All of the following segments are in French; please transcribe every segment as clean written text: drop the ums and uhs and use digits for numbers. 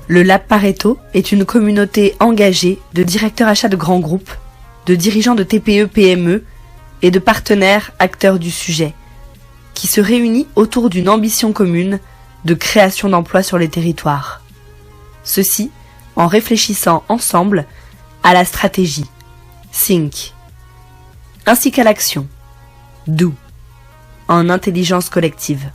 Le Lab Pareto est une communauté engagée de directeurs achats de grands groupes, de dirigeants de TPE-PME et de partenaires acteurs du sujet, qui se réunit autour d'une ambition commune de création d'emplois sur les territoires. Ceci en réfléchissant ensemble à la stratégie, Think, ainsi qu'à l'action, Do, en intelligence collective.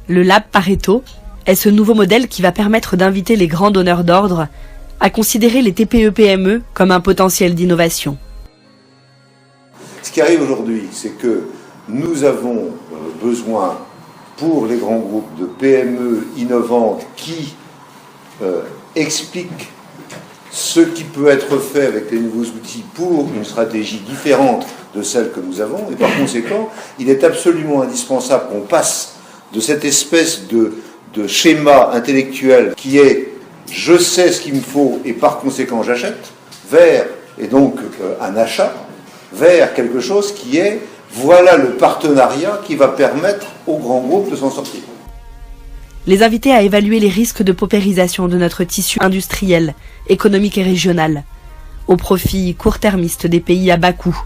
Le Lab Pareto est ce nouveau modèle qui va permettre d'inviter les grands donneurs d'ordre à considérer les TPE-PME comme un potentiel d'innovation. Ce qui arrive aujourd'hui, c'est que nous avons besoin, pour les grands groupes, de PME innovantes qui expliquent ce qui peut être fait avec les nouveaux outils pour une stratégie différente de celle que nous avons. Et par conséquent, il est absolument indispensable qu'on passe de cette espèce de schéma intellectuel qui est « je sais ce qu'il me faut et par conséquent j'achète » vers, et donc un achat, vers quelque chose qui est « voilà le partenariat qui va permettre aux grands groupes de s'en sortir ». Les inviter à évaluer les risques de paupérisation de notre tissu industriel, économique et régional, au profit court-termiste des pays à bas coût,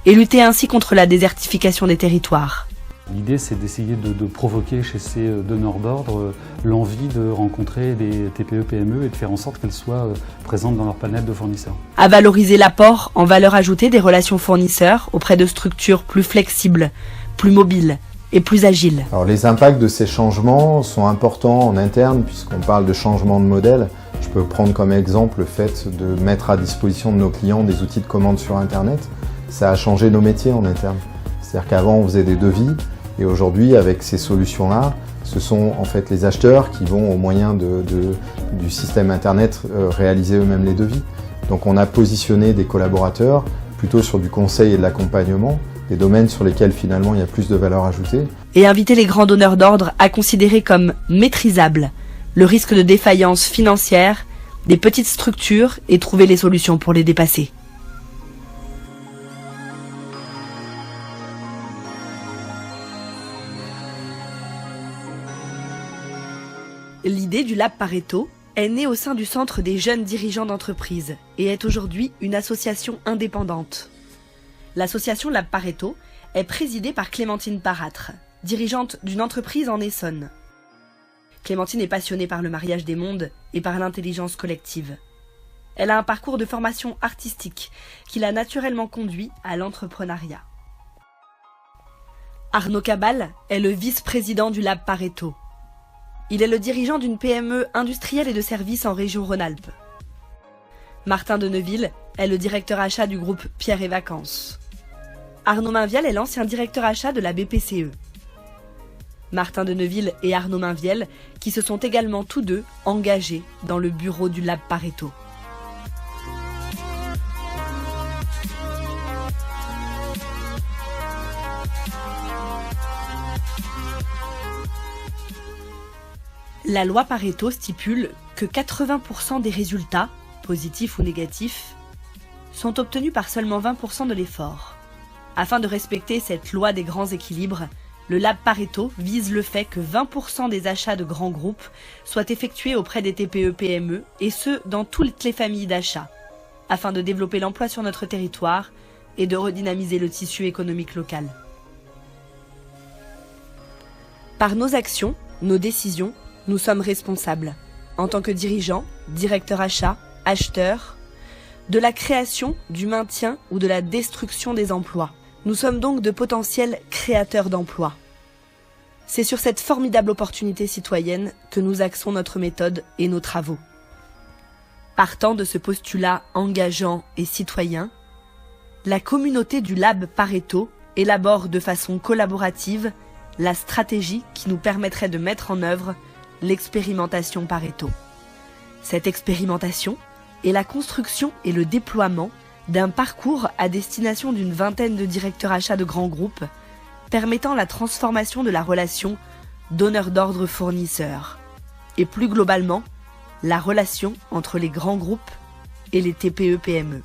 et lutter ainsi contre la désertification des territoires. L'idée, c'est d'essayer de provoquer chez ces donneurs d'ordre l'envie de rencontrer des TPE-PME et de faire en sorte qu'elles soient présentes dans leur panel de fournisseurs. À valoriser l'apport en valeur ajoutée des relations fournisseurs auprès de structures plus flexibles, plus mobiles et plus agiles. Alors, les impacts de ces changements sont importants en interne puisqu'on parle de changement de modèle. Je peux prendre comme exemple le fait de mettre à disposition de nos clients des outils de commande sur Internet. Ça a changé nos métiers en interne. C'est-à-dire qu'avant, on faisait des devis. Et aujourd'hui, avec ces solutions-là, ce sont en fait les acheteurs qui vont, au moyen du système Internet, réaliser eux-mêmes les devis. Donc on a positionné des collaborateurs plutôt sur du conseil et de l'accompagnement, des domaines sur lesquels finalement il y a plus de valeur ajoutée. Et inviter les grands donneurs d'ordre à considérer comme maîtrisable le risque de défaillance financière des petites structures et trouver les solutions pour les dépasser. L'idée du Lab Pareto est née au sein du Centre des jeunes dirigeants d'entreprise et est aujourd'hui une association indépendante. L'association Lab Pareto est présidée par Clémentine Parâtre, dirigeante d'une entreprise en Essonne. Clémentine est passionnée par le mariage des mondes et par l'intelligence collective. Elle a un parcours de formation artistique qui l'a naturellement conduit à l'entrepreneuriat. Arnaud Cabal est le vice-président du Lab Pareto. Il est le dirigeant d'une PME industrielle et de services en région Rhône-Alpes. Martin Deneville est le directeur achat du groupe Pierre et Vacances. Arnaud Mainviel est l'ancien directeur achat de la BPCE. Martin Deneville et Arnaud Mainviel, qui se sont également tous deux engagés dans le bureau du Lab Pareto. La loi Pareto stipule que 80% des résultats, positifs ou négatifs, sont obtenus par seulement 20% de l'effort. Afin de respecter cette loi des grands équilibres, le Lab Pareto vise le fait que 20% des achats de grands groupes soient effectués auprès des TPE-PME et ce, dans toutes les familles d'achats, afin de développer l'emploi sur notre territoire et de redynamiser le tissu économique local. Par nos actions, nos décisions, nous sommes responsables, en tant que dirigeants, directeurs achats, acheteurs, de la création, du maintien ou de la destruction des emplois. Nous sommes donc de potentiels créateurs d'emplois. C'est sur cette formidable opportunité citoyenne que nous axons notre méthode et nos travaux. Partant de ce postulat engageant et citoyen, la communauté du Lab Pareto élabore de façon collaborative la stratégie qui nous permettrait de mettre en œuvre l'expérimentation Pareto. Cette expérimentation est la construction et le déploiement d'un parcours à destination d'une vingtaine de directeurs achats de grands groupes, permettant la transformation de la relation donneur d'ordre fournisseur, et plus globalement, la relation entre les grands groupes et les TPE-PME.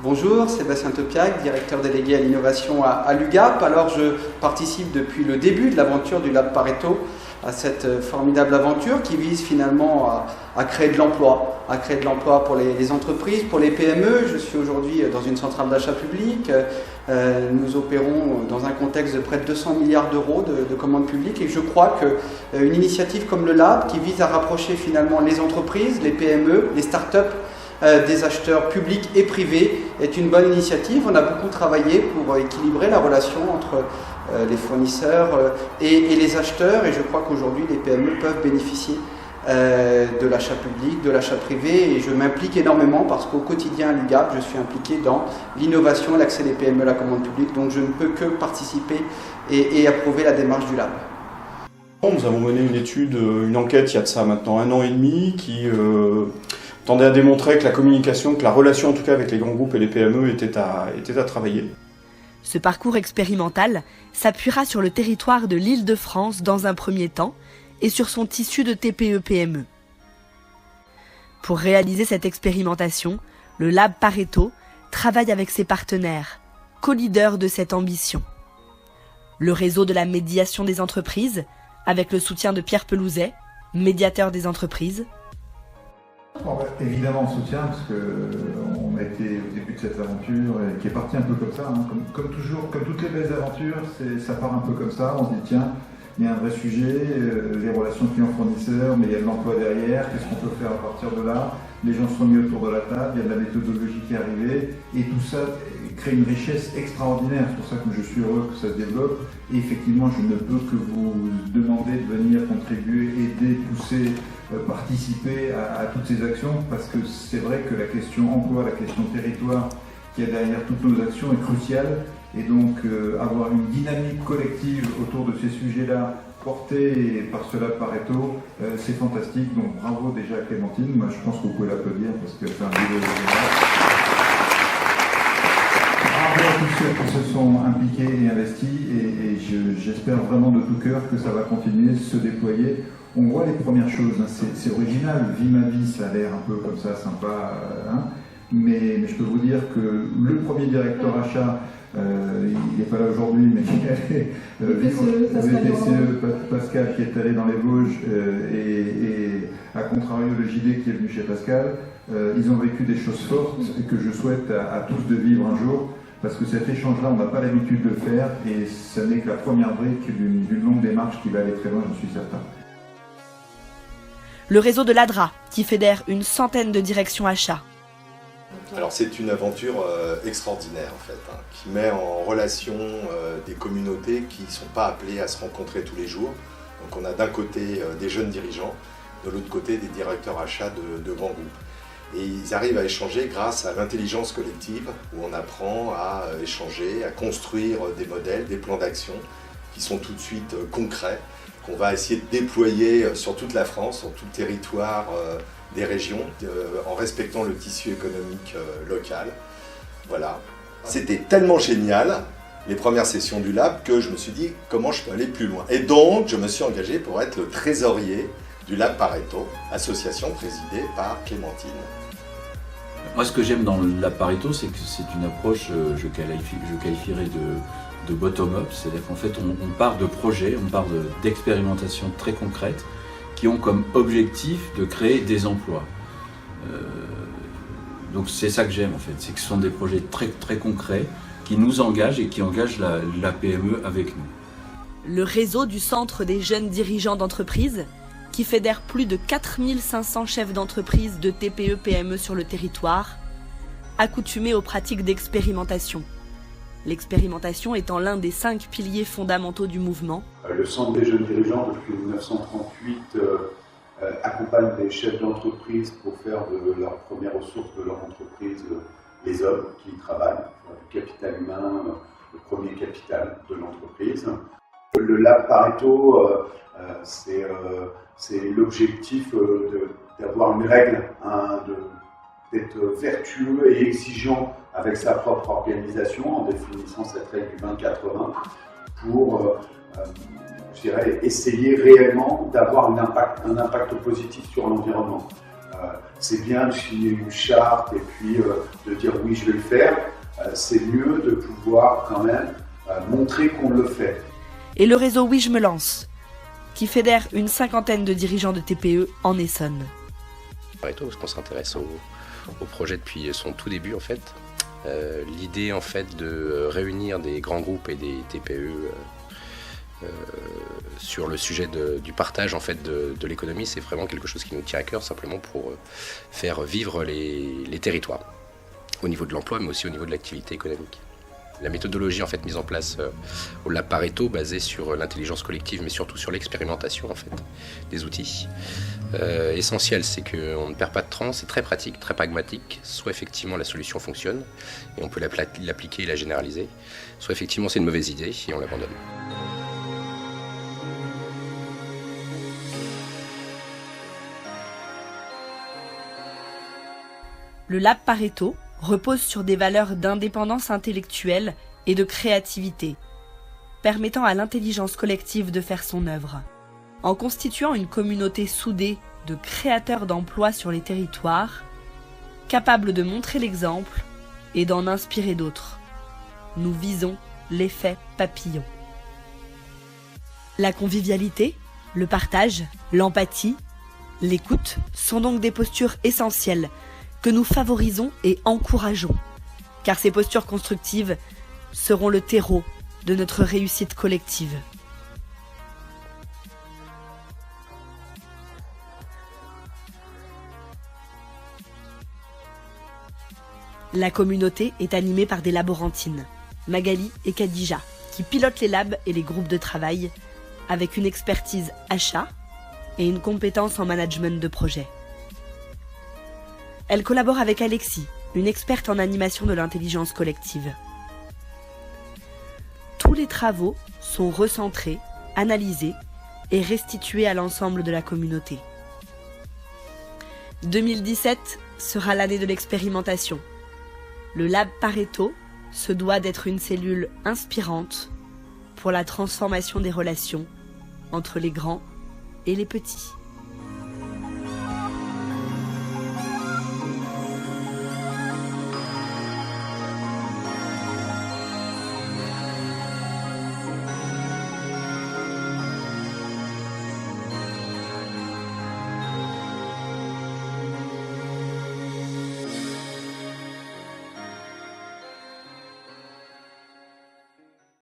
Bonjour, Sébastien Topiac, directeur délégué à l'innovation à l'UGAP. Alors je participe depuis le début de l'aventure du Lab Pareto à cette formidable aventure qui vise finalement à créer de l'emploi, pour les entreprises, pour les PME. Je suis aujourd'hui dans une centrale d'achat public. Nous opérons dans un contexte de près de 200 milliards d'euros de commandes publiques et je crois qu'une initiative comme le Lab qui vise à rapprocher finalement les entreprises, les PME, les startups des acheteurs publics et privés est une bonne initiative. On a beaucoup travaillé pour équilibrer la relation entre les fournisseurs et les acheteurs et je crois qu'aujourd'hui les PME peuvent bénéficier de l'achat public, de l'achat privé et je m'implique énormément parce qu'au quotidien à l'UGAP je suis impliqué dans l'innovation et l'accès des PME à la commande publique donc je ne peux que participer et approuver la démarche du Lab. Nous avons mené une enquête il y a de ça maintenant 1 an et demi qui tendait à démontrer que la communication, que la relation en tout cas avec les grands groupes et les PME était à travailler. Ce parcours expérimental s'appuiera sur le territoire de l'Île-de-France dans un premier temps et sur son tissu de TPE-PME. Pour réaliser cette expérimentation, le Lab Pareto travaille avec ses partenaires, co-leaders de cette ambition. Le réseau de la médiation des entreprises, avec le soutien de Pierre Pelouzet, médiateur des entreprises. Évidemment on soutient parce qu'on a été au début de cette aventure qui est partie un peu comme ça, hein. Comme toujours, comme toutes les belles aventures, ça part un peu comme ça, on se dit tiens, il y a un vrai sujet, les relations clients-fournisseurs, mais il y a de l'emploi derrière, qu'est-ce qu'on peut faire à partir de là? Les gens sont mis autour de la table, il y a de la méthodologie qui est arrivée, et tout ça crée une richesse extraordinaire, c'est pour ça que je suis heureux que ça se développe, et effectivement je ne peux que vous demander de venir contribuer, aider, pousser, participer à toutes ces actions, parce que c'est vrai que la question emploi, la question territoire, qui est derrière toutes nos actions est cruciale, et donc avoir une dynamique collective autour de ces sujets-là, portés par ce Lab Pareto, c'est fantastique. Donc bravo déjà à Clémentine. Moi je pense que vous pouvez l'applaudir parce qu'elle fait un boulot génial. Bravo à tous ceux qui se sont impliqués et investis et j'espère vraiment de tout cœur que ça va continuer de se déployer. On voit les premières choses, hein. C'est original, Vie ma vie, ça a l'air un peu comme ça, sympa, hein. Mais je peux vous dire que le premier directeur achat, il n'est pas là aujourd'hui, mais Pascal qui est allé dans les Vosges et à contrario le JD qui est venu chez Pascal, ils ont vécu des choses fortes et que je souhaite à tous de vivre un jour parce que cet échange-là, on n'a pas l'habitude de le faire et ce n'est que la première brique d'une longue démarche qui va aller très loin, j'en suis certain. Le réseau de l'ADRA, qui fédère une centaine de directions achats. Alors c'est une aventure extraordinaire en fait, hein, qui met en relation des communautés qui ne sont pas appelées à se rencontrer tous les jours. Donc on a d'un côté des jeunes dirigeants, de l'autre côté des directeurs achats de grands groupes. Et ils arrivent à échanger grâce à l'intelligence collective, où on apprend à échanger, à construire des modèles, des plans d'action qui sont tout de suite concrets, qu'on va essayer de déployer sur toute la France, sur tout le territoire des régions, en respectant le tissu économique local. Voilà. C'était tellement génial, les premières sessions du Lab, que je me suis dit comment je peux aller plus loin. Et donc, je me suis engagé pour être le trésorier du Lab Pareto, association présidée par Clémentine. Moi, ce que j'aime dans le Lab Pareto, c'est que c'est une approche, je qualifierais de bottom-up, c'est-à-dire qu'en fait, on part de projets, on part d'expérimentations très concrètes, qui ont comme objectif de créer des emplois. Donc c'est ça que j'aime en fait, c'est que ce sont des projets très, très concrets qui nous engagent et qui engagent la PME avec nous. Le réseau du Centre des jeunes dirigeants d'entreprise, qui fédère plus de 4500 chefs d'entreprise de TPE-PME sur le territoire, accoutumés aux pratiques d'expérimentation. L'expérimentation étant l'un des 5 piliers fondamentaux du mouvement. Le Centre des jeunes dirigeants, depuis 1938, accompagne des chefs d'entreprise pour faire de leur première ressource de leur entreprise les hommes qui y travaillent, le capital humain, le premier capital de l'entreprise. Le Lab Pareto, c'est l'objectif d'avoir une règle, d'être vertueux et exigeant avec sa propre organisation en définissant cette règle du 20-80 pour, je dirais, essayer réellement d'avoir un impact positif sur l'environnement. C'est bien de signer une charte et puis de dire oui, je vais le faire. C'est mieux de pouvoir quand même montrer qu'on le fait. Et le réseau Oui Je Me Lance, qui fédère une 50aine de dirigeants de TPE en Essonne. Pareto, parce qu'on s'intéresse au projet depuis son tout début en fait. L'idée en fait de réunir des grands groupes et des TPE sur le sujet du partage en fait de l'économie, c'est vraiment quelque chose qui nous tient à cœur, simplement pour faire vivre les territoires au niveau de l'emploi, mais aussi au niveau de l'activité économique. La méthodologie en fait mise en place au Lab Pareto, basée sur l'intelligence collective, mais surtout sur l'expérimentation en fait des outils. Essentiel, c'est qu'on ne perd pas de temps, c'est très pratique, très pragmatique. Soit effectivement la solution fonctionne et on peut l'appliquer et la généraliser, soit effectivement c'est une mauvaise idée et on l'abandonne. Le Lab Pareto repose sur des valeurs d'indépendance intellectuelle et de créativité, permettant à l'intelligence collective de faire son œuvre. En constituant une communauté soudée de créateurs d'emplois sur les territoires, capables de montrer l'exemple et d'en inspirer d'autres. Nous visons l'effet papillon. La convivialité, le partage, l'empathie, l'écoute sont donc des postures essentielles que nous favorisons et encourageons, car ces postures constructives seront le terreau de notre réussite collective. La communauté est animée par des laborantines, Magali et Khadija, qui pilotent les labs et les groupes de travail avec une expertise achat et une compétence en management de projet. Elle collabore avec Alexis, une experte en animation de l'intelligence collective. Tous les travaux sont recentrés, analysés et restitués à l'ensemble de la communauté. 2017 sera l'année de l'expérimentation. Le Lab Pareto se doit d'être une cellule inspirante pour la transformation des relations entre les grands et les petits.